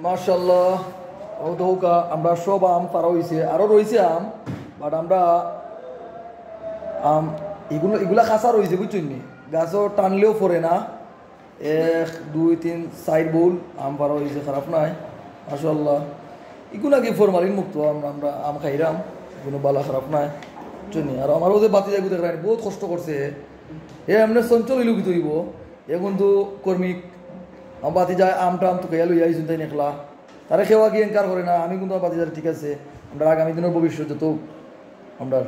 মাশাআল্লাহ। ও দৌকা আমরা সব আম পারা হয়েছে, আরও রয়েছে আম, বাট আমরা আম এগুলা খাসা রয়েছে বুঝছেন নি, গাছও টানলেও পড়ে না। এক দুই তিন চার বোল আম পারা হয়েছে, খারাপ নাই মাশাআল্লাহ। এগুলা কি ফরমালিন মুক্ত আমরা আমরা আম খাইরাম, কোনো বালা খারাপ নাই বুঝছেন নি। আর আমারও যে বাতি যাইব দেখলেন বহুত কষ্ট করছে, এ এমনি চঞ্চল হইল কি তৈব, এ কিন্তু কর্মিক আমার বাতি যায় আম টাম তো খেয়াল হইয়া তাই নেখলা তারা খেওয়া কি এনকার করে না। আমি কিন্তু আমার বাতি যায় ঠিক আছে, আমরা আগামী দিনের ভবিষ্যৎ যত আমরা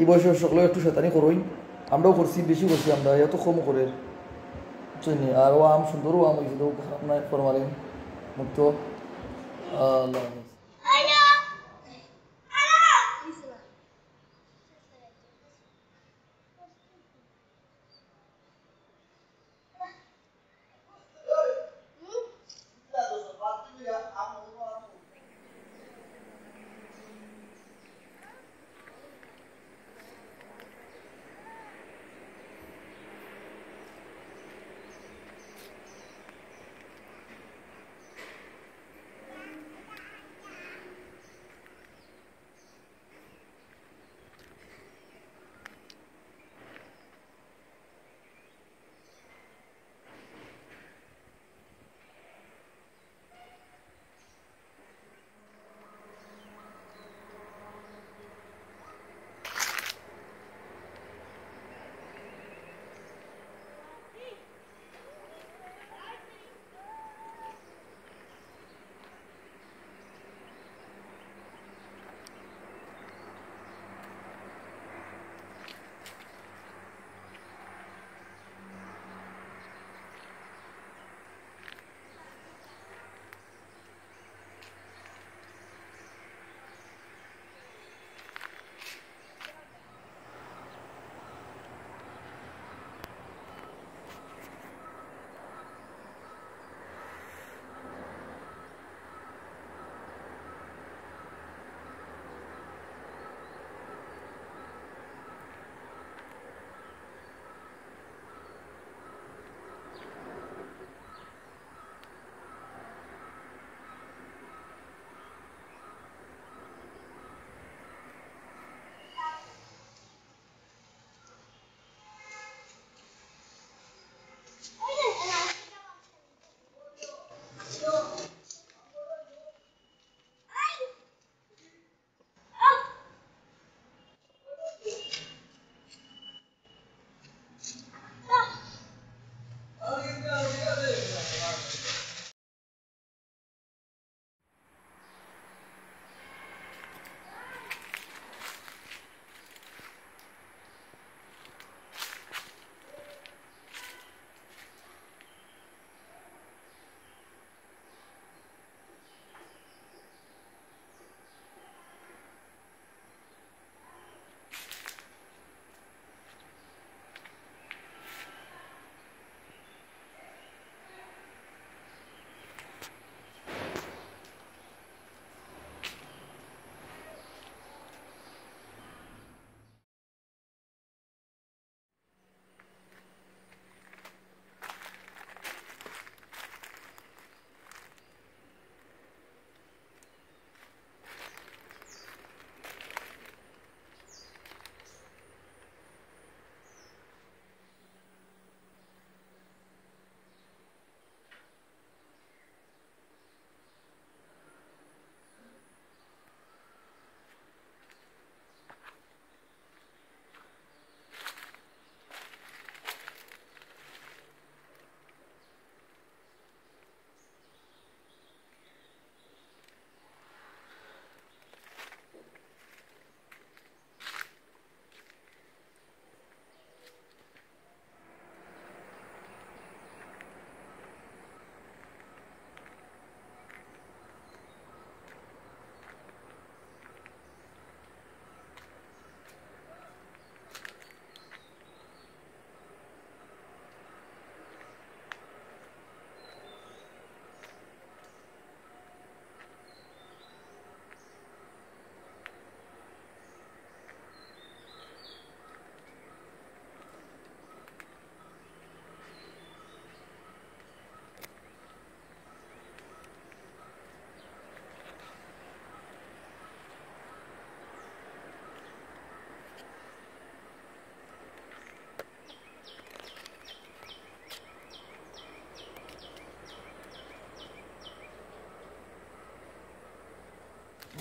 এই বয়সের সকলেও একটু শয়তানি করই, আমরাও করছি, বেশি করছি আমরা, এত কম করে বুঝছেন নি। আর ও আম সুন্দরও আম হয়েছে, তো খারাপ নাই ফরমালিন মুক্ত। আল্লাহ হাফেজ।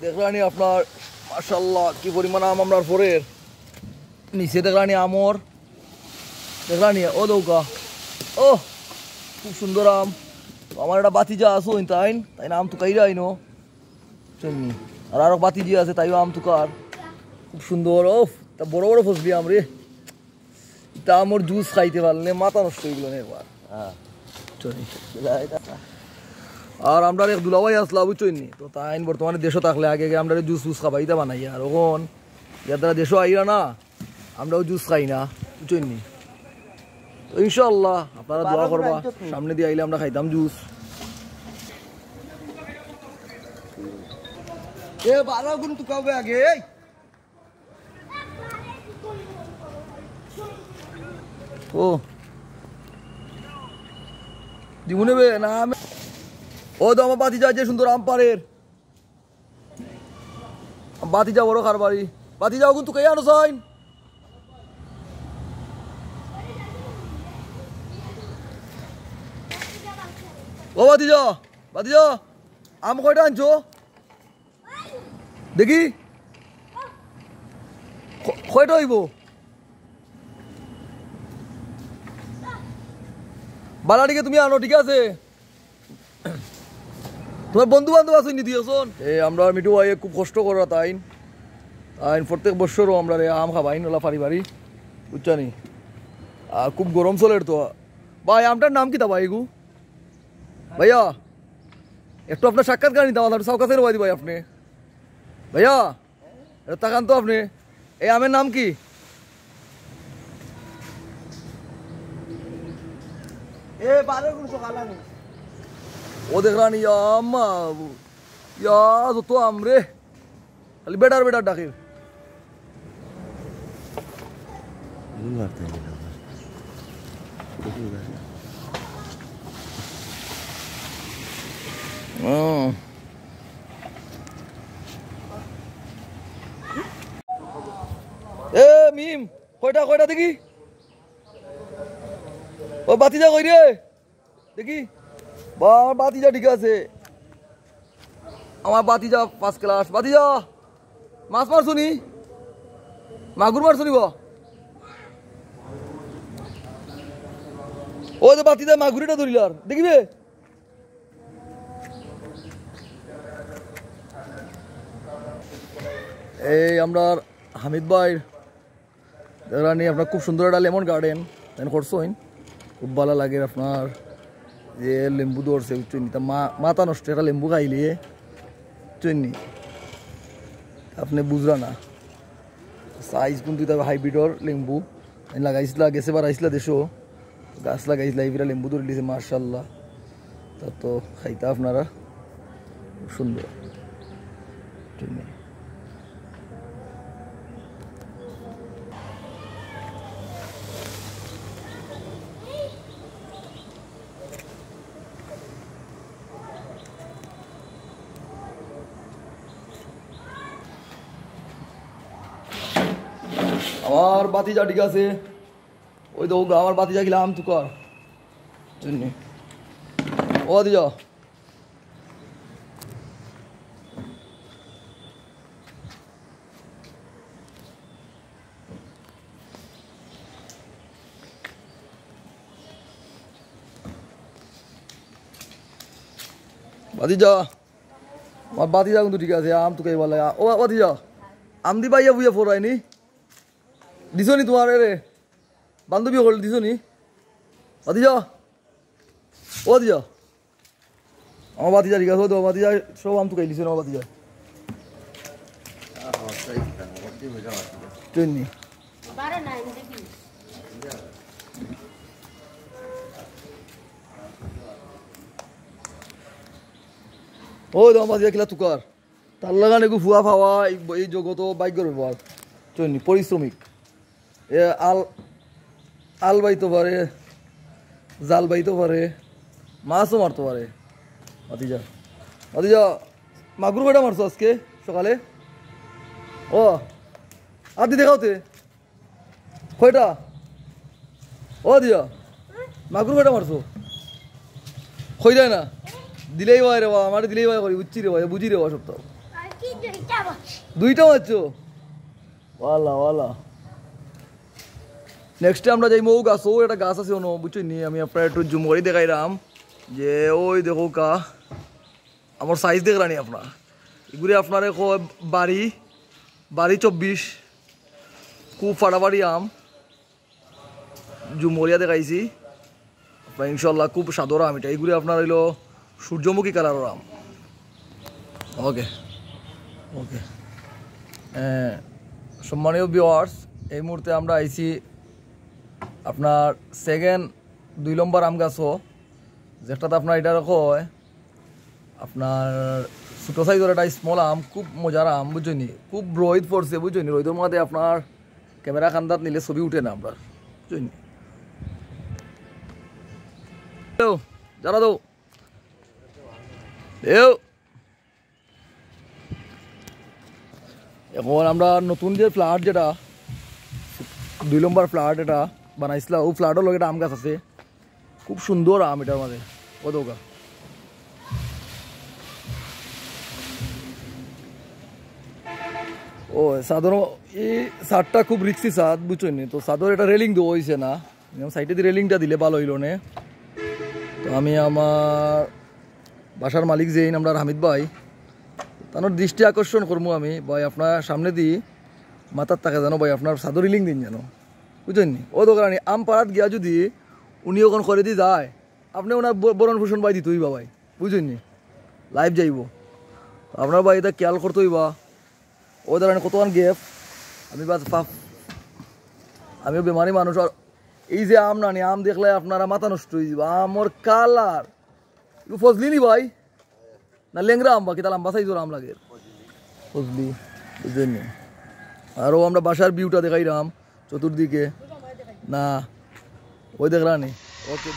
দেখলানি আপনার মাশাআল্লাহ কি পরিমাণ আম আমরা ফোরের নিচে দেখলানি আমর দেখলানি ও দৌকা ও খুব সুন্দর আম আমার একটা বাতিজা আসো তাই তাই না আম তো কাইরা আইনো চলনি আর আরো বাতিজি আছে তাইও আম তুকার খুব সুন্দর ও তা বড় বড় ফসলি আম রে তা আমার জুস খাইতে পারলে মাথা নষ্ট হয়ে গেল না একবার আর আমরা এক দুলাভাই আসলা বুঝছইনি তো তাই বর্তমানে দেশও থাকলে আগে আমরা জুস ফুস খাবাইতে বানাই আর ওখন যার দ্বারা দেশও আইরা না আমরাও জুস খাই না বুঝছইনি তো ইনশাআল্লাহ আপনারা দোয়া করবা সামনে দিয়ে আইলে আমরা খাইতাম জুস এ বারা গুণ তো কবে আগে ও জীবনে না ও তো আমার বাতিজা যে সুন্দর আম পারের বাতিজা বড় কারবারি বাতিজা কিন্তু কে আনো সাইন ও বাতিজা বাতিজা আম কয়টা আনছো দেখি কয়টা হইব বালাটিকে তুমি আনো ঠিক আছে তোমার বন্ধু বান্ধব আছে নি দিয়েছন এই আমরা মিটু ভাই খুব কষ্ট করা তাইন আইন প্রত্যেক বছরও আমরা আম খাবাইন ওলা পারি পারি বুঝছানি আর খুব গরম চলে তো ভাই আমটার নাম কি তা ভাই গু ভাইয়া একটু আপনার সাক্ষাৎকার নিতাম আপনার সব কাছে রোয়াই ভাই আপনি ভাইয়া এটা তাকান তো আপনি এই আমের নাম কি ও দেখলানি আম্মা ইয়া যত আম রে খালি বেটার বেটার ডাকির এ মিম কয়টা কয়টা দেখি ও বাতিজা কই রে দেখি বা আমার বাতিজা ঠিক আছে আমার বাতিজা 5 ক্লাস বাতিজা মাছ মারছনি মাগুর মারছনি বা ও যে বাতিজা মাগুরিটা ধরিলার দেখিবে এই আমরা হামিদ ভাই দেখলানি আপনার খুব সুন্দর একটা লেমন গার্ডেন করছোইন খুব ভালো লাগে আপনার যে লেম্বু ধরছে বুঝছেন তা মাথা নষ্ট একটা লেম্বু খাইলে বুঝছেন আপনি বুঝরা না সাইজ কিন্তু হাইব্রিডর লেম্বু লাগাইছিলা গেছে বার আইসলা দেশও গাছ লাগাইছিলা এইবিরা লেম্বু ধরে দিয়েছে মার্শাল্লাহ তা তো খাইতা আপনারা খুব সুন্দর আমার বাতিজা ঠিক আছে ওই তো আমার বাতিজা গেলাম তু কর ও দিজা বাতিজা আমার বাতিজা কিন্তু ঠিক আছে আম তোকে বলে ও বাতিজা আম দি বাইয়া বুঝে ফোরাইনি দিছ নি তোমার রে বান্ধবী হল দিছ নি বাতিজা ও দিজা আমার বাতিজা ঠিক আছে তো বাতিজা সব আম তো খাই দিছ না বাতিজা ট্রেননি ও দাম বাতিজা কিলা তুকার তার লাগানে ফুয়া ফাওয়া এই জগত ভাগ্যর ব্যবহার ট্রেননি পরিশ্রমিক এ আল বাইতে পারে জাল বাইতে পারে মাছও মারতে পারে ভাতিজা ভাতিজা মাগুর কয়টা মারছো আজকে সকালে ও আদি দেখাওতে কয়টা ও দিয়া মাগুর কয়টা মারছো কই যায় না দিলেই ভাই রে বা আমার দিলেই ভাই করি বুঝছি রে ভাই বুঝি রে বা সপ্তাহ দুইটা মারছো ওয়ালা ওয়ালা নেক্সটে আমরা যাই মৌ গাছ ও একটা গাছ আছে অন্য বুঝছি নি আমি আপনার একটু জুম করে দেখাইলাম যে ওই দেখো কা আমার সাইজ দেখলানি আপনার এগুলি আপনার বাড়ি বাড়ি 24 খুব ফাটাফাটি আম জুমরিয়া দেখাইছি আপনার ইনশাল্লাহ খুব সাদর আম এটা এইগুলি আপনার হইল সূর্যমুখী কালারের আম ওকে ওকে সম্মানীয় ভিউয়ার্স এই মুহূর্তে আমরা আইছি আপনার সেকেন্ড 2 নম্বর আম গাছও যেটাতে আপনার এটা হয় আপনার ছোটো সাইজের একটা স্মল আম খুব মজার আম বুঝছেনি খুব রোদ পড়ছে বুঝছেনি রোদের মধ্যে আপনার ক্যামেরা খান্দাত নিলে ছবি উঠে না আপনার বুঝছেনি যারা দো এখন আমরা নতুন যে ফ্ল্যাট যেটা 2 নম্বর ফ্ল্যাট এটা বানাইছিলাম ও ফ্ল্যাটের লগে একটা আম গাছ আছে খুব সুন্দর আম এটার মাঝে ও দৌকা ও সাধারণ এই সারটা খুব রিক্সি সাদ বুঝছেন তো সাদর এটা রেলিং দেওয়া হয়েছে না সাইডে দিয়ে রেলিংটা দিলে ভালো হইল না তো আমি আমার বাসার মালিক যেই আমরা হামিদ ভাই তার দৃষ্টি আকর্ষণ করবো আমি ভাই আপনার সামনে দিই মাথার টাকা জানো ভাই আপনার সাদর রিলিং দিন জানো বুঝছেন ও দোকান আম পাড়াত গিয়া যদি উনি ওখান করে দিয়ে যায় আপনি ওনার বরণ ভূষণ ভাই দিতেই বা ভাই বুঝছেন লাইভ যাইব আপনার ভাই এটা খেয়াল করতেই বা ও ধরেন কতক্ষণ গেপ আমি বা আমিও বেমারি মানুষ আর এই যে আম নানি আম দেখলে আপনারা মাথা নষ্ট হয়ে যাবে আমর কালার ফজলি নি ভাই না লেংরা আম বা কি তাহলে আম বাসাই জোর আম লাগে ফজলি বুঝলেন আরও আমরা বাসার ভিউটা দেখাইলাম চতুর্দিকে না ওই দেখলানি ওকে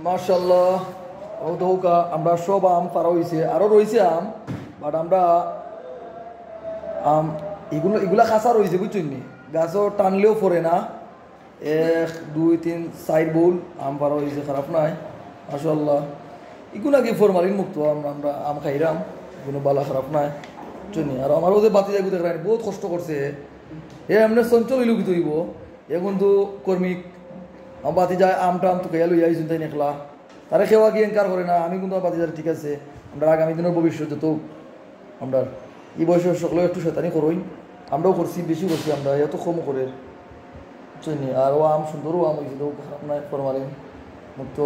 মাশাআল্লাহ ও দৌকা আমরা সব আম পারা হয়েছে আরও রয়েছে আম বাট আমরা আম এগুলা খাসা রয়েছে বুঝছেন নি গাছও টানলেও পড়ে না 1 2 3 4 বোল আম পারা হয়েছে খারাপ নাই মাশাআল্লাহ এগুলো কি ফরমালিন মুক্ত আমরা আম খাইরাম কোনো বালা খারাপ নাই বুঝছেন আর আমার ওদের বাতি যাইব দেখলেন বহুত কষ্ট করছে এমনি চঞ্চল হইল কি তৈব এ কিন্তু কর্মিক আমার বাতি যায় আমটা আম তো খেয়াল হইয়া আইসুন তাই নেখলা তারা খেওয়া কি এনকার করে না আমি কিন্তু আমার বাতি যায় ঠিক আছে আমরা আগামী দিনের ভবিষ্যৎ যত আমরা এই বয়সে সকলেও একটু শয়তানি করই আমরাও করছি বেশি করছি আমরা এত কম করে বুঝছেন আর ও আম সুন্দরও আম হয়েছিল খারাপ নাই ফরমালিন মুক্ত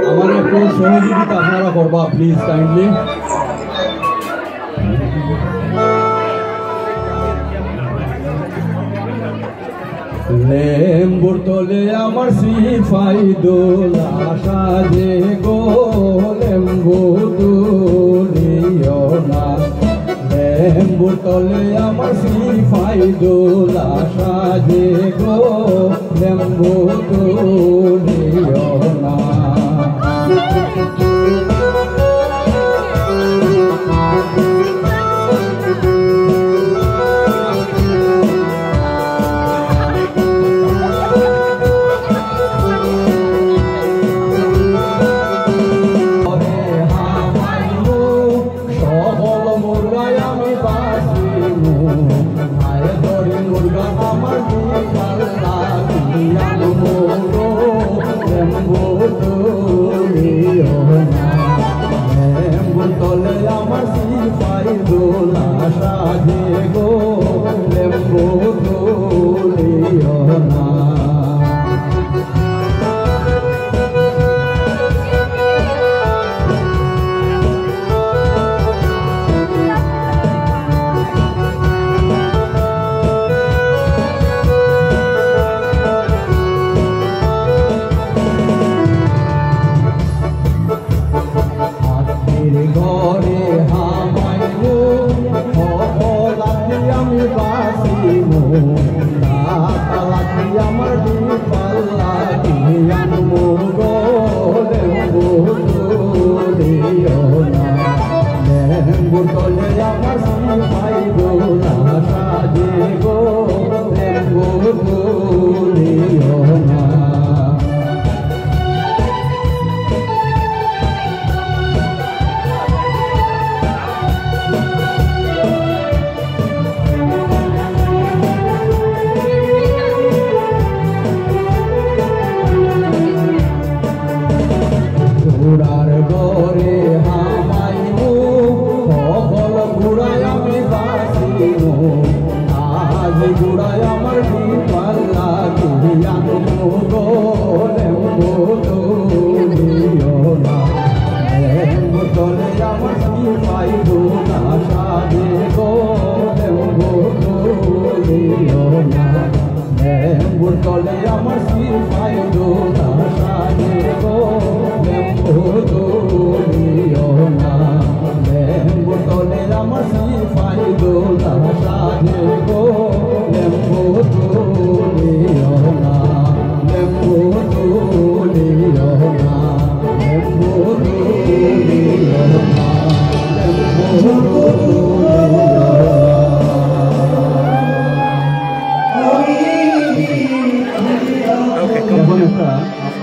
আমার একটু সহযোগিতা আপনারা করবা প্লিজ কাইন্ডলি লেম্বুর তলে আমার সিফাই দোলা সাজে গো লেম্বু দুলিও না লেম্বুর তলে আমার সিফাই দোলা সাজে গো লেম্বু দুলিও না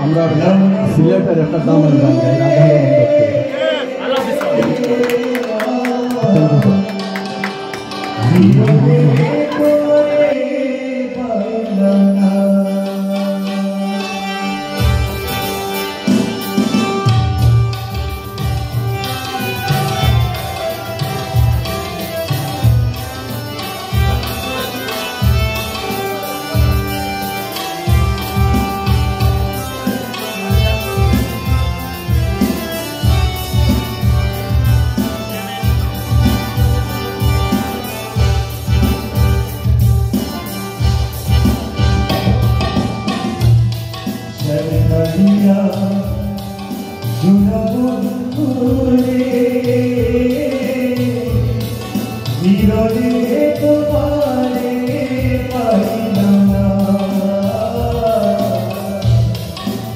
আমরা সিলেটের একটা দামের গান গাই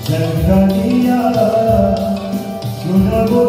Jagdaliya, Sunabo